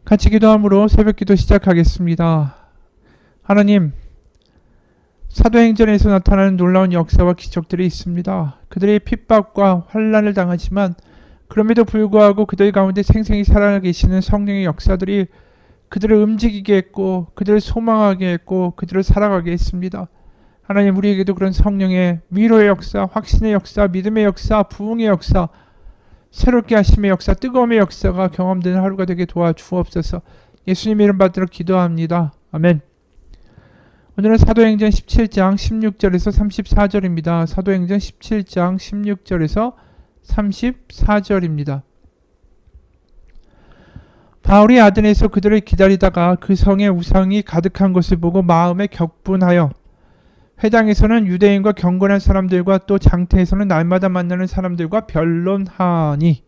같이 기도함으로 새벽기도 시작하겠습니다. 하나님, 사도행전에서 나타나는 놀라운 역사와 기적들이 있습니다. 그들이 핍박과 환난을 당하지만 그럼에도 불구하고 그들 가운데 생생히 살아계시는 성령의 역사들이 그들을 움직이게 했고 그들을 소망하게 했고 그들을 살아가게 했습니다. 하나님, 우리에게도 그런 성령의 위로의 역사, 확신의 역사, 믿음의 역사, 부흥의 역사, 새롭게 하심의 역사, 뜨거움의 역사가 경험되는 하루가 되게 도와주옵소서. 예수님 이름 받들어 기도합니다. 아멘. 오늘은 사도행전 17장 16절에서 34절입니다. 사도행전 17장 16절에서 34절입니다. 바울이 아덴에서 그들을 기다리다가 그 성에 우상이 가득한 것을 보고 마음에 격분하여 회당에서는 유대인과 경건한 사람들과 또 장태에서는 날마다 만나는 사람들과 변론하니,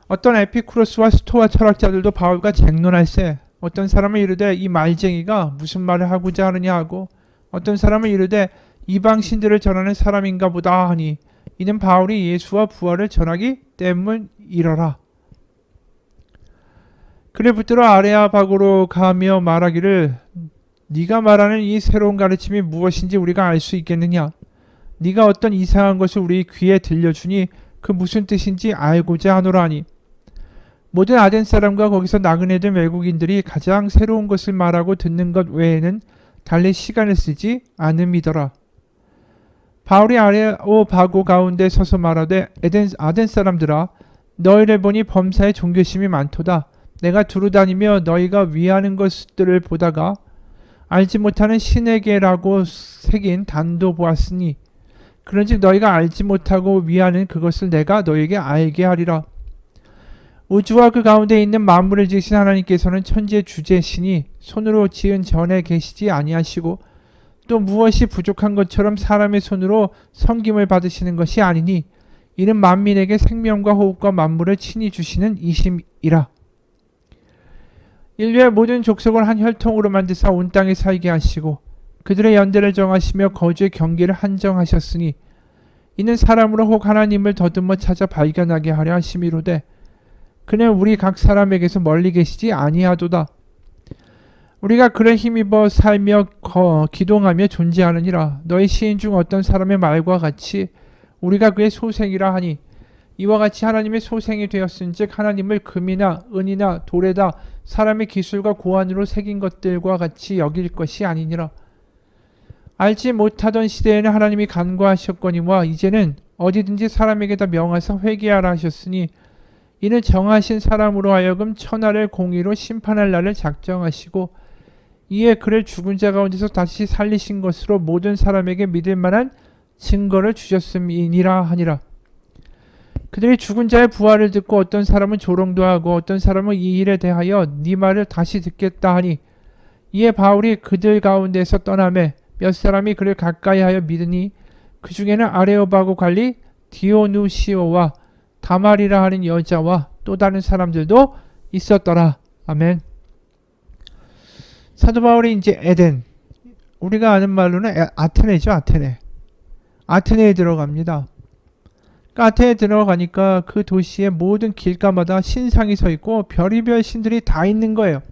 어떤 에피쿠로스와 스토아 철학자들도 바울과 쟁론할세 어떤 사람은 이르되 이 말쟁이가 무슨 말을 하고자 하느냐 하고, 어떤 사람은 이르되 이방 신들을 전하는 사람인가 보다 하니, 이는 바울이 예수와 부활을 전하기 때문이러라. 그를 붙들어 아레아바고로 가며 말하기를, 네가 말하는 이 새로운 가르침이 무엇인지 우리가 알 수 있겠느냐? 네가 어떤 이상한 것을 우리 귀에 들려주니 그 무슨 뜻인지 알고자 하노라 하니, 모든 아덴 사람과 거기서 나그네된 외국인들이 가장 새로운 것을 말하고 듣는 것 외에는 달리 시간을 쓰지 않음이더라. 바울이 아레오바고 가운데 서서 말하되, 아덴 사람들아, 너희를 보니 범사에 종교심이 많도다. 내가 두루다니며 너희가 위하는 것들을 보다가 알지 못하는 신에게라고 새긴 단도 보았으니, 그런즉 너희가 알지 못하고 위하는 그것을 내가 너희에게 알게 하리라. 우주와 그 가운데 있는 만물을 지으신 하나님께서는 천지의 주제시니 손으로 지은 전에 계시지 아니하시고, 또 무엇이 부족한 것처럼 사람의 손으로 섬김을 받으시는 것이 아니니, 이는 만민에게 생명과 호흡과 만물을 친히 주시는 이심이라. 인류의 모든 족속을 한 혈통으로 만드사 온 땅에 살게 하시고 그들의 연대를 정하시며 거주의 경계를 한정하셨으니, 이는 사람으로 혹 하나님을 더듬어 찾아 발견하게 하려 하심이로되, 그는 우리 각 사람에게서 멀리 계시지 아니하도다. 우리가 그를 힘입어 살며 기동하며 존재하느니라. 너희 시인 중 어떤 사람의 말과 같이 우리가 그의 소생이라 하니, 이와 같이 하나님의 소생이 되었은즉 하나님을 금이나 은이나 돌에다 사람의 기술과 고안으로 새긴 것들과 같이 여길 것이 아니니라. 알지 못하던 시대에는 하나님이 간과하셨거니와 이제는 어디든지 사람에게 다 명하사 회개하라 하셨으니, 이는 정하신 사람으로 하여금 천하를 공의로 심판할 날을 작정하시고, 이에 그를 죽은 자 가운데서 다시 살리신 것으로 모든 사람에게 믿을 만한 증거를 주셨음이니라 하니라. 그들이 죽은 자의 부활을 듣고 어떤 사람은 조롱도 하고 어떤 사람은 이 일에 대하여 네 말을 다시 듣겠다 하니, 이에 바울이 그들 가운데서 떠나매 몇 사람이 그를 가까이하여 믿으니, 그 중에는 아레오바고 관리 디오누시오와 다말이라 하는 여자와 또 다른 사람들도 있었더라. 아멘. 사도 바울이 이제 에덴, 우리가 아는 말로는 아테네죠. 아테네에 들어갑니다. 아테네에 들어가니까 그 도시의 모든 길가마다 신상이 서 있고 별의별 신들이 다 있는 거예요.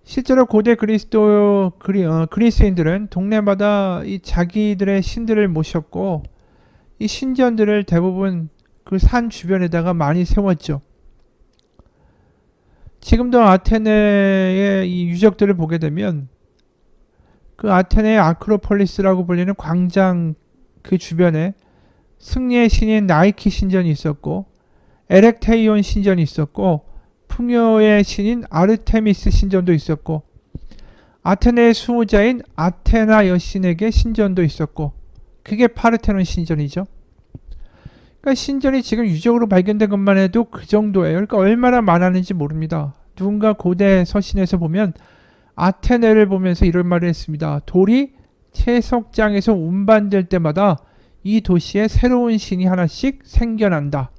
실제로 고대 그리스인들은 동네마다 이 자기들의 신들을 모셨고, 이 신전들을 대부분 그 산 주변에다가 많이 세웠죠. 지금도 아테네의 이 유적들을 보게 되면 그 아테네의 아크로폴리스라고 불리는 광장 그 주변에 승리의 신인 나이키 신전이 있었고, 에렉테이온 신전이 있었고, 풍요의 신인 아르테미스 신전도 있었고, 아테네의 수호자인 아테나 여신에게 신전도 있었고, 그게 파르테논 신전이죠. 그러니까 신전이 지금 유적으로 발견된 것만 해도 그 정도예요. 그러니까 얼마나 많았는지 모릅니다. 누군가 고대 서신에서 보면 아테네를 보면서 이런 말을 했습니다. 돌이 채석장에서 운반될 때마다 이 도시에 새로운 신이 하나씩 생겨난다.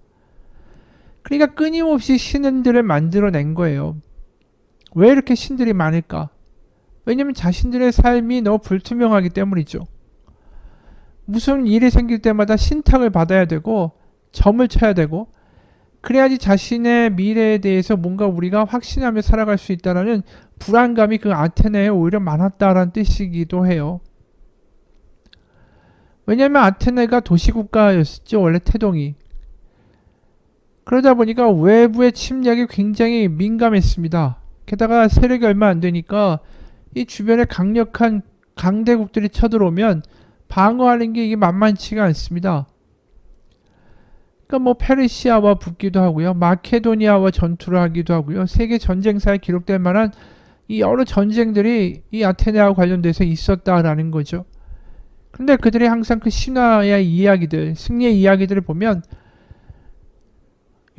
그러니까 끊임없이 신들을 만들어낸 거예요. 왜 이렇게 신들이 많을까? 왜냐면 자신들의 삶이 너무 불투명하기 때문이죠. 무슨 일이 생길 때마다 신탁을 받아야 되고 점을 쳐야 되고, 그래야지 자신의 미래에 대해서 뭔가 우리가 확신하며 살아갈 수 있다라는 불안감이 그 아테네에 오히려 많았다라는 뜻이기도 해요. 왜냐하면 아테네가 도시국가였었죠. 원래 태동이. 그러다 보니까 외부의 침략이 굉장히 민감했습니다. 게다가 세력이 얼마 안 되니까 이 주변에 강력한 강대국들이 쳐들어오면 방어하는 게 이게 만만치가 않습니다. 그러니까 뭐 페르시아와 붙기도 하고요. 마케도니아와 전투를 하기도 하고요. 세계 전쟁사에 기록될 만한 이 여러 전쟁들이 이 아테네와 관련돼서 있었다라는 거죠. 근데 그들이 항상 그 신화의 이야기들, 승리의 이야기들을 보면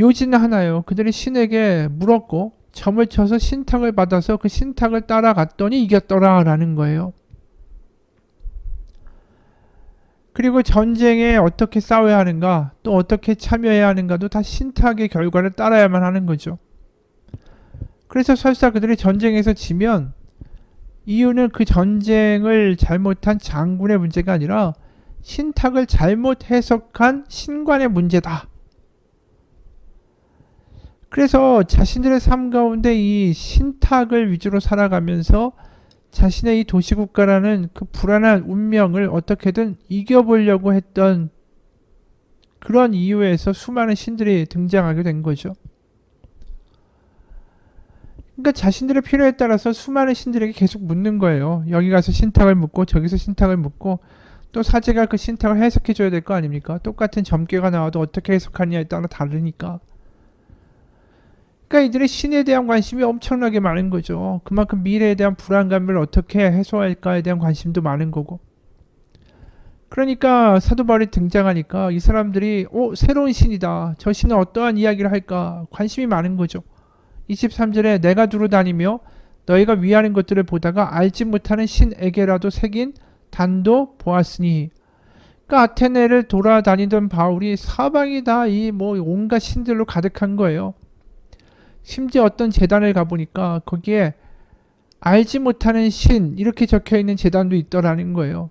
요지는 하나요. 그들이 신에게 물었고 점을 쳐서 신탁을 받아서 그 신탁을 따라갔더니 이겼더라라는 거예요. 그리고 전쟁에 어떻게 싸워야 하는가, 또 어떻게 참여해야 하는가도 다 신탁의 결과를 따라야만 하는 거죠. 그래서 설사 그들이 전쟁에서 지면 이유는 그 전쟁을 잘못한 장군의 문제가 아니라 신탁을 잘못 해석한 신관의 문제다. 그래서 자신들의 삶 가운데 이 신탁을 위주로 살아가면서 자신의 이 도시국가라는 그 불안한 운명을 어떻게든 이겨보려고 했던 그런 이유에서 수많은 신들이 등장하게 된 거죠. 그러니까 자신들의 필요에 따라서 수많은 신들에게 계속 묻는 거예요. 여기 가서 신탁을 묻고 저기서 신탁을 묻고 또 사제가 그 신탁을 해석해 줘야 될 거 아닙니까? 똑같은 점괘가 나와도 어떻게 해석하느냐에 따라 다르니까. 그러니까 이들의 신에 대한 관심이 엄청나게 많은 거죠. 그만큼 미래에 대한 불안감을 어떻게 해소할까에 대한 관심도 많은 거고. 그러니까 사도 바울이 등장하니까 이 사람들이 새로운 신이다. 저 신은 어떠한 이야기를 할까? 관심이 많은 거죠. 23절에 내가 두루 다니며 너희가 위하는 것들을 보다가 알지 못하는 신에게라도 새긴 단도 보았으니. 그러니까 아테네를 돌아다니던 바울이 사방이 다 이 온갖 신들로 가득한 거예요. 심지어 어떤 제단을 가보니까 거기에 알지 못하는 신 이렇게 적혀있는 제단도 있더라는 거예요.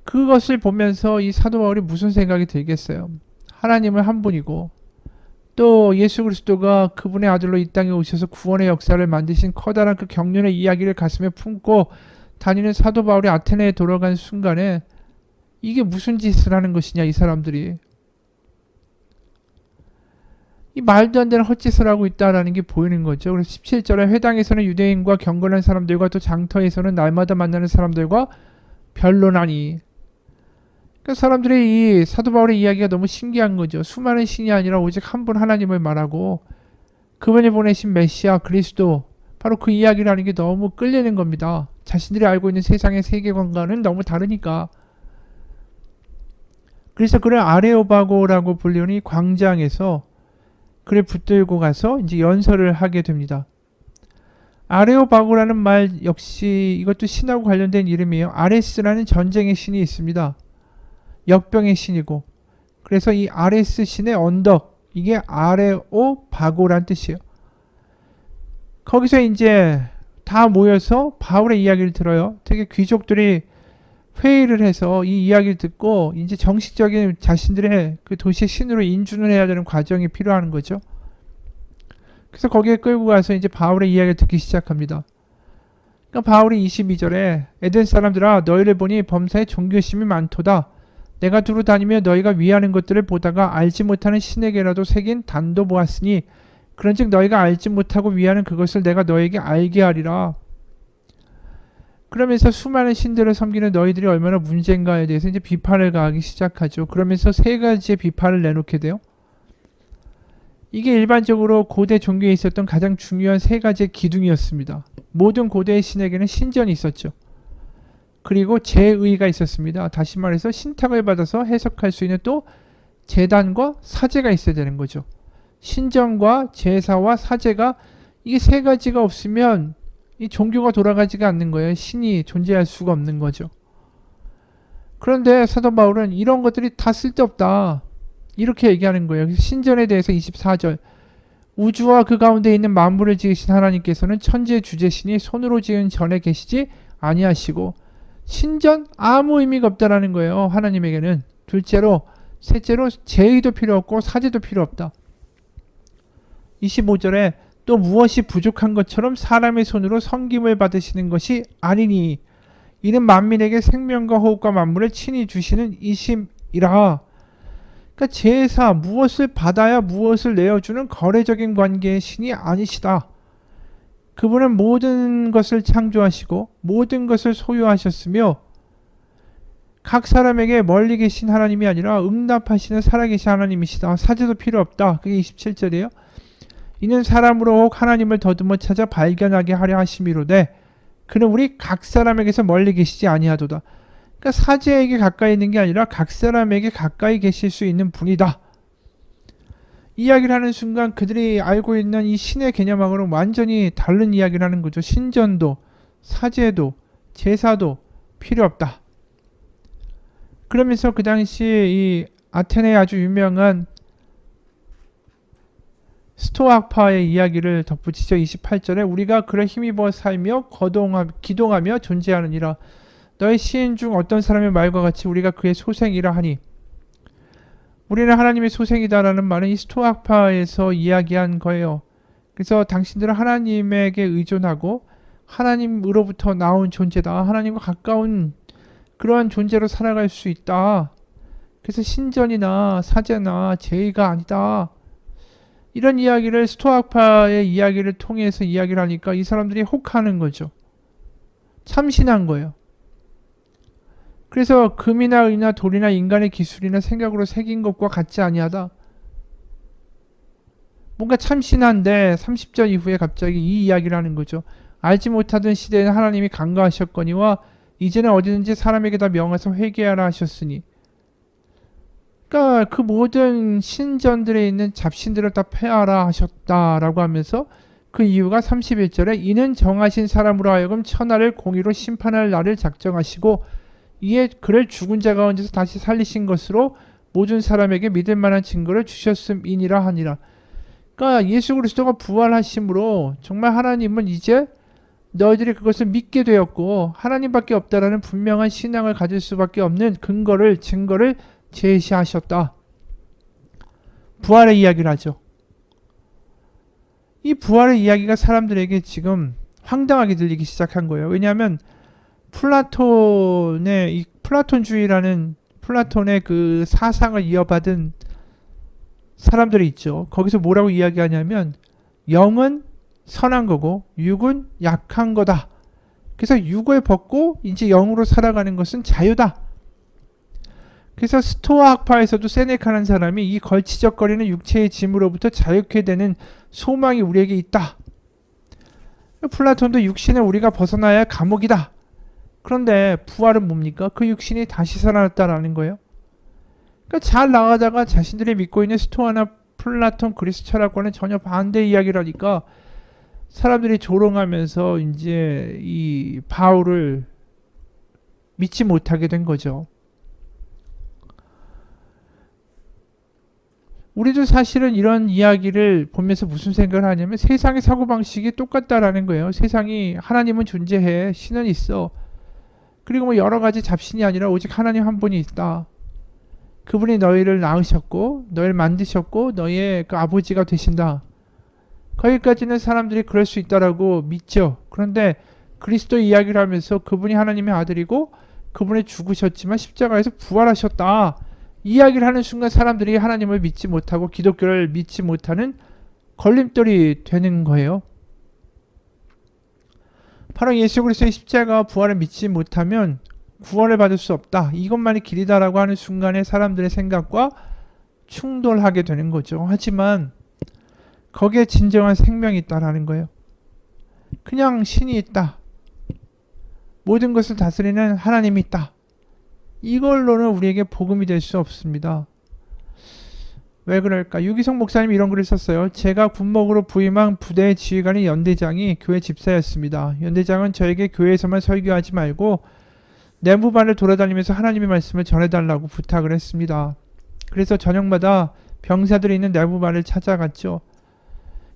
그것을 보면서 이 사도 바울이 무슨 생각이 들겠어요. 하나님은 한 분이고 또 예수 그리스도가 그분의 아들로 이 땅에 오셔서 구원의 역사를 만드신 커다란 그 경륜의 이야기를 가슴에 품고 다니는 사도 바울이 아테네에 돌아간 순간에 이게 무슨 짓을 하는 것이냐 이 사람들이. 이 말도 안 되는 헛짓을 하고 있다라는 게 보이는 거죠. 그래서 17절에 회당에서는 유대인과 경건한 사람들과 또 장터에서는 날마다 만나는 사람들과 변론하니. 그러니까 사람들이 이 사도 바울의 이야기가 너무 신기한 거죠. 수많은 신이 아니라 오직 한 분 하나님을 말하고 그분이 보내신 메시아 그리스도 바로 그 이야기를 하는 게 너무 끌리는 겁니다. 자신들이 알고 있는 세상의 세계관과는 너무 다르니까. 그래서 그를 아레오바고라고 불리는 이 광장에서 그를 붙들고 가서 이제 연설을 하게 됩니다. 아레오바고라는 말 역시 이것도 신하고 관련된 이름이에요. 아레스라는 전쟁의 신이 있습니다. 역병의 신이고. 그래서 이 아레스 신의 언덕, 이게 아레오바고란 뜻이에요. 거기서 이제 다 모여서 바울의 이야기를 들어요. 되게 귀족들이 회의를 해서 이 이야기를 듣고 이제 정식적인 자신들의 그 도시의 신으로 인준을 해야 되는 과정이 필요한 거죠. 그래서 거기에 끌고 가서 이제 바울의 이야기를 듣기 시작합니다. 그러니까 바울이 22절에 에덴 사람들아 너희를 보니 범사에 종교심이 많도다. 내가 두루 다니며 너희가 위하는 것들을 보다가 알지 못하는 신에게라도 새긴 단도 보았으니 그런즉 너희가 알지 못하고 위하는 그것을 내가 너에게 알게 하리라. 그러면서 수많은 신들을 섬기는 너희들이 얼마나 문제인가에 대해서 이제 비판을 가하기 시작하죠. 그러면서 세 가지의 비판을 내놓게 돼요. 이게 일반적으로 고대 종교에 있었던 가장 중요한 세 가지의 기둥이었습니다. 모든 고대의 신에게는 신전이 있었죠. 그리고 제의가 있었습니다. 다시 말해서 신탁을 받아서 해석할 수 있는 또 제단과 사제가 있어야 되는 거죠. 신전과 제사와 사제가 이게 세 가지가 없으면 이 종교가 돌아가지가 않는 거예요. 신이 존재할 수가 없는 거죠. 그런데 사도 바울은 이런 것들이 다 쓸데없다. 이렇게 얘기하는 거예요. 신전에 대해서 24절 우주와 그 가운데 있는 만물을 지으신 하나님께서는 천지의 주제신이 손으로 지은 전에 계시지 아니하시고 신전 아무 의미가 없다라는 거예요. 하나님에게는. 둘째로 셋째로 제의도 필요 없고 사제도 필요 없다. 25절에 또 무엇이 부족한 것처럼 사람의 손으로 섬김을 받으시는 것이 아니니 이는 만민에게 생명과 호흡과 만물을 친히 주시는 이심이라. 그러니까 제사 무엇을 받아야 무엇을 내어주는 거래적인 관계의 신이 아니시다. 그분은 모든 것을 창조하시고 모든 것을 소유하셨으며 각 사람에게 멀리 계신 하나님이 아니라 응답하시는 살아계신 하나님이시다. 사제도 필요 없다. 그게 27절이에요. 이는 사람으로 혹 하나님을 더듬어 찾아 발견하게 하려 하심이로되 그는 우리 각 사람에게서 멀리 계시지 아니하도다. 그러니까 사제에게 가까이 있는 게 아니라 각 사람에게 가까이 계실 수 있는 분이다. 이야기를 하는 순간 그들이 알고 있는 이 신의 개념하고는 완전히 다른 이야기를 하는 거죠. 신전도 사제도 제사도 필요 없다. 그러면서 그 당시 이 아테네의 아주 유명한 스토아파의 이야기를 덧붙이죠. 28절에 우리가 그를 힘입어 살며 기동하며 존재하느니라. 너의 시인 중 어떤 사람의 말과 같이 우리가 그의 소생이라 하니. 우리는 하나님의 소생이다라는 말은 이 스토아파에서 이야기한 거예요. 그래서 당신들은 하나님에게 의존하고 하나님으로부터 나온 존재다. 하나님과 가까운 그러한 존재로 살아갈 수 있다. 그래서 신전이나 사제나 제의가 아니다. 이런 이야기를 스토아파의 이야기를 통해서 이야기를 하니까 이 사람들이 혹하는 거죠. 참신한 거예요. 그래서 금이나 의나 돌이나 인간의 기술이나 생각으로 새긴 것과 같지 아니하다. 뭔가 참신한데 30절 이후에 갑자기 이 이야기를 하는 거죠. 알지 못하던 시대에는 하나님이 간과하셨거니와 이제는 어디든지 사람에게 다 명하사 회개하라 하셨으니. 그러니까 그 모든 신전들에 있는 잡신들을 다 폐하라 하셨다라고 하면서 그 이유가 31절에 이는 정하신 사람으로 하여금 천하를 공의로 심판할 날을 작정하시고 이에 그를 죽은 자 가운데서 다시 살리신 것으로 모든 사람에게 믿을 만한 증거를 주셨음이니라 하니라. 그러니까 예수 그리스도가 부활하심으로 정말 하나님은 이제 너희들이 그것을 믿게 되었고 하나님밖에 없다라는 분명한 신앙을 가질 수밖에 없는 증거를 제시하셨다. 부활의 이야기를 하죠. 이 부활의 이야기가 사람들에게 지금 황당하게 들리기 시작한 거예요. 왜냐하면 플라톤주의라는 플라톤의 그 사상을 이어받은 사람들이 있죠. 거기서 뭐라고 이야기하냐면 영은 선한 거고 육은 약한 거다. 그래서 육을 벗고 이제 영으로 살아가는 것은 자유다. 그래서 스토아 학파에서도 세네카라는 사람이 이 걸치적거리는 육체의 짐으로부터 자유케 되는 소망이 우리에게 있다. 플라톤도 육신을 우리가 벗어나야 감옥이다. 그런데 부활은 뭡니까? 그 육신이 다시 살아났다라는 거예요. 그러니까 잘 나가다가 자신들이 믿고 있는 스토아나 플라톤 그리스 철학과는 전혀 반대 이야기를 하니까 사람들이 조롱하면서 이제 이 바울을 믿지 못하게 된 거죠. 우리도 사실은 이런 이야기를 보면서 무슨 생각을 하냐면 세상의 사고방식이 똑같다라는 거예요. 세상이 하나님은 존재해. 신은 있어. 그리고 뭐 여러 가지 잡신이 아니라 오직 하나님 한 분이 있다. 그분이 너희를 낳으셨고 너희를 만드셨고 너희의 그 아버지가 되신다. 거기까지는 사람들이 그럴 수 있다라고 믿죠. 그런데 그리스도 이야기를 하면서 그분이 하나님의 아들이고 그분이 죽으셨지만 십자가에서 부활하셨다. 이야기를 하는 순간 사람들이 하나님을 믿지 못하고 기독교를 믿지 못하는 걸림돌이 되는 거예요. 바로 예수 그리스도의 십자가와 부활을 믿지 못하면 구원을 받을 수 없다. 이것만이 길이다라고 하는 순간에 사람들의 생각과 충돌하게 되는 거죠. 하지만 거기에 진정한 생명이 있다라는 거예요. 그냥 신이 있다. 모든 것을 다스리는 하나님이 있다. 이걸로는 우리에게 복음이 될 수 없습니다. 왜 그럴까? 유기성 목사님이 이런 글을 썼어요. 제가 군목으로 부임한 부대의 지휘관인 연대장이 교회 집사였습니다. 연대장은 저에게 교회에서만 설교하지 말고 내무반을 돌아다니면서 하나님의 말씀을 전해달라고 부탁을 했습니다. 그래서 저녁마다 병사들이 있는 내무반을 찾아갔죠.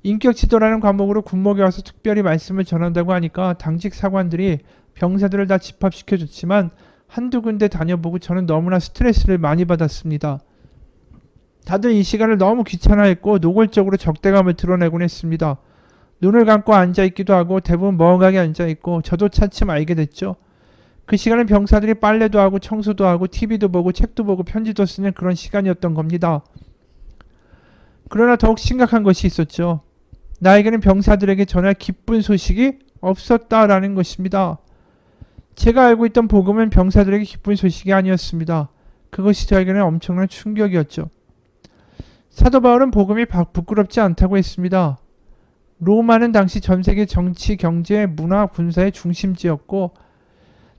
인격 지도라는 과목으로 군목에 와서 특별히 말씀을 전한다고 하니까 당직 사관들이 병사들을 다 집합시켜줬지만 한두 군데 다녀보고 저는 너무나 스트레스를 많이 받았습니다. 다들 이 시간을 너무 귀찮아했고 노골적으로 적대감을 드러내곤 했습니다. 눈을 감고 앉아있기도 하고 대부분 멍하게 앉아있고 저도 차츰 알게 됐죠. 그 시간은 병사들이 빨래도 하고 청소도 하고 TV도 보고 책도 보고 편지도 쓰는 그런 시간이었던 겁니다. 그러나 더욱 심각한 것이 있었죠. 나에게는 병사들에게 전할 기쁜 소식이 없었다라는 것입니다. 제가 알고 있던 복음은 병사들에게 기쁜 소식이 아니었습니다. 그것이 저에게는 엄청난 충격이었죠. 사도 바울은 복음이 부끄럽지 않다고 했습니다. 로마는 당시 전세계 정치, 경제, 문화, 군사의 중심지였고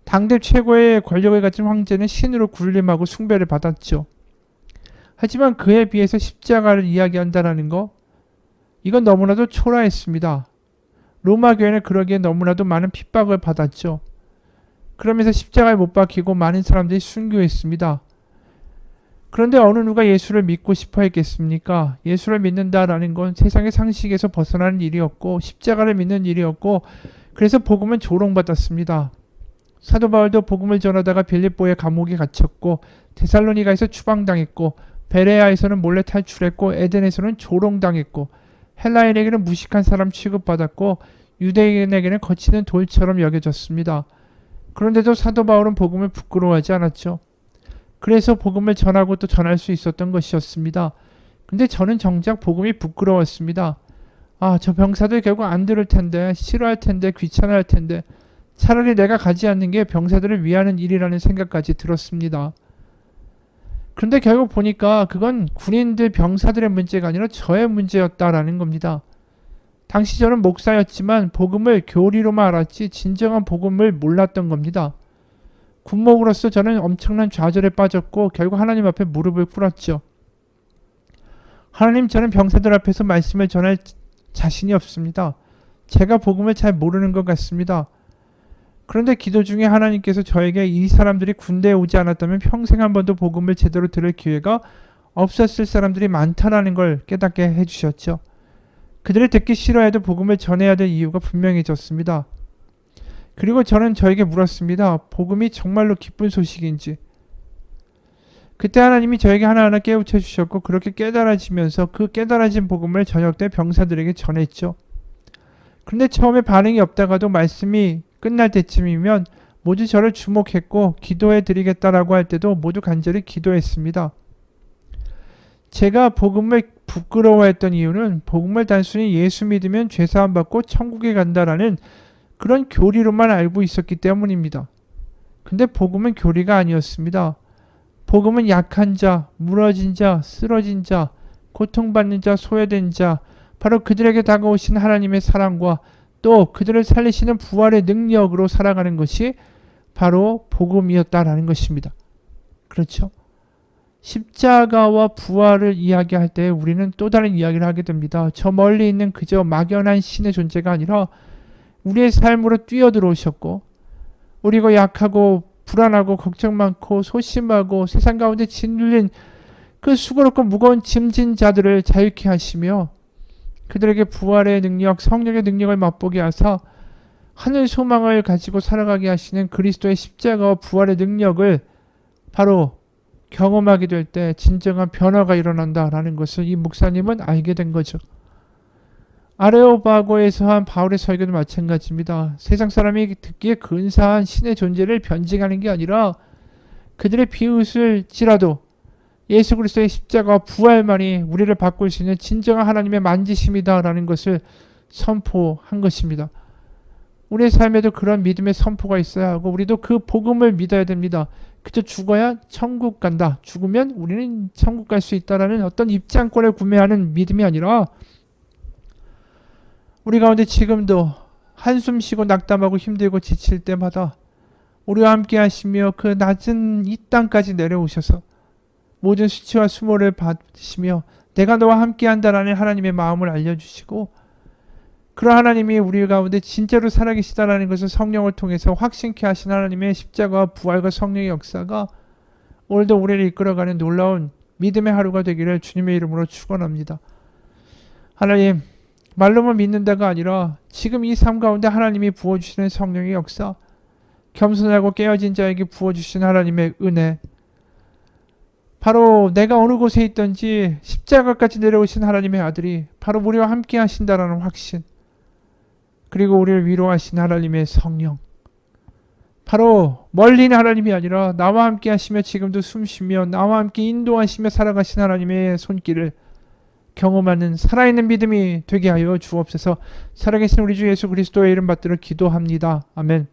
당대 최고의 권력을 가진 황제는 신으로 군림하고 숭배를 받았죠. 하지만 그에 비해서 십자가를 이야기한다는 거, 이건 너무나도 초라했습니다. 로마 교회는 그러기에 너무나도 많은 핍박을 받았죠. 그러면서 십자가에 못 박히고 많은 사람들이 순교했습니다. 그런데 어느 누가 예수를 믿고 싶어 했겠습니까? 예수를 믿는다라는 건 세상의 상식에서 벗어나는 일이었고 십자가를 믿는 일이었고 그래서 복음은 조롱받았습니다. 사도 바울도 복음을 전하다가 빌립보의 감옥에 갇혔고 데살로니가에서 추방당했고 베레아에서는 몰래 탈출했고 에덴에서는 조롱당했고 헬라인에게는 무식한 사람 취급받았고 유대인에게는 거치는 돌처럼 여겨졌습니다. 그런데도 사도 바울은 복음을 부끄러워하지 않았죠. 그래서 복음을 전하고 또 전할 수 있었던 것이었습니다. 근데 저는 정작 복음이 부끄러웠습니다. 저 병사들 결국 안 들을 텐데, 싫어할 텐데, 귀찮아할 텐데 차라리 내가 가지 않는 게 병사들을 위하는 일이라는 생각까지 들었습니다. 그런데 결국 보니까 그건 군인들 병사들의 문제가 아니라 저의 문제였다라는 겁니다. 당시 저는 목사였지만 복음을 교리로만 알았지 진정한 복음을 몰랐던 겁니다. 군목으로서 저는 엄청난 좌절에 빠졌고 결국 하나님 앞에 무릎을 꿇었죠. 하나님, 저는 병사들 앞에서 말씀을 전할 자신이 없습니다. 제가 복음을 잘 모르는 것 같습니다. 그런데 기도 중에 하나님께서 저에게 이 사람들이 군대에 오지 않았다면 평생 한 번도 복음을 제대로 들을 기회가 없었을 사람들이 많다라는 걸 깨닫게 해주셨죠. 그들이 듣기 싫어해도 복음을 전해야 될 이유가 분명해졌습니다. 그리고 저는 저에게 물었습니다. 복음이 정말로 기쁜 소식인지. 그때 하나님이 저에게 하나하나 깨우쳐 주셨고 그렇게 깨달아지면서 그 깨달아진 복음을 저녁 때 병사들에게 전했죠. 그런데 처음에 반응이 없다가도 말씀이 끝날 때쯤이면 모두 저를 주목했고 기도해 드리겠다라고 할 때도 모두 간절히 기도했습니다. 제가 복음을 부끄러워했던 이유는 복음을 단순히 예수 믿으면 죄사함 받고 천국에 간다라는 그런 교리로만 알고 있었기 때문입니다. 근데 복음은 교리가 아니었습니다. 복음은 약한 자, 무너진 자, 쓰러진 자, 고통받는 자, 소외된 자, 바로 그들에게 다가오신 하나님의 사랑과 또 그들을 살리시는 부활의 능력으로 살아가는 것이 바로 복음이었다라는 것입니다. 그렇죠? 십자가와 부활을 이야기할 때 우리는 또 다른 이야기를 하게 됩니다. 저 멀리 있는 그저 막연한 신의 존재가 아니라 우리의 삶으로 뛰어들어오셨고 우리가 약하고 불안하고 걱정 많고 소심하고 세상 가운데 짓눌린 그 수고롭고 무거운 짐진 자들을 자유케 하시며 그들에게 부활의 능력, 성령의 능력을 맛보게 하사 하늘 소망을 가지고 살아가게 하시는 그리스도의 십자가와 부활의 능력을 바로 경험하게 될 때 진정한 변화가 일어난다라는 것을 이 목사님은 알게 된 거죠. 아레오바고에서 한 바울의 설교도 마찬가지입니다. 세상 사람이 듣기에 근사한 신의 존재를 변증하는 게 아니라 그들의 비웃을지라도 예수 그리스도의 십자가와 부활만이 우리를 바꿀 수 있는 진정한 하나님의 만지심이다라는 것을 선포한 것입니다. 우리의 삶에도 그런 믿음의 선포가 있어야 하고 우리도 그 복음을 믿어야 됩니다. 그저 죽어야 천국 간다. 죽으면 우리는 천국 갈 수 있다라는 어떤 입장권을 구매하는 믿음이 아니라 우리 가운데 지금도 한숨 쉬고 낙담하고 힘들고 지칠 때마다 우리와 함께 하시며 그 낮은 이 땅까지 내려오셔서 모든 수치와 수모를 받으시며 내가 너와 함께 한다라는 하나님의 마음을 알려주시고 그런 하나님이 우리 가운데 진짜로 살아계시다라는 것을 성령을 통해서 확신케 하신 하나님의 십자가와 부활과 성령의 역사가 오늘도 우리를 이끌어가는 놀라운 믿음의 하루가 되기를 주님의 이름으로 축원합니다. 하나님, 말로만 믿는다가 아니라 지금 이 삶 가운데 하나님이 부어주시는 성령의 역사, 겸손하고 깨어진 자에게 부어주신 하나님의 은혜, 바로 내가 어느 곳에 있든지 십자가까지 내려오신 하나님의 아들이 바로 우리와 함께 하신다라는 확신, 그리고 우리를 위로하신 하나님의 성령, 바로 멀리 있는 하나님이 아니라 나와 함께 하시며 지금도 숨쉬며 나와 함께 인도하시며 살아가신 하나님의 손길을 경험하는 살아있는 믿음이 되게 하여 주옵소서. 살아계신 우리 주 예수 그리스도의 이름 받들어 기도합니다. 아멘.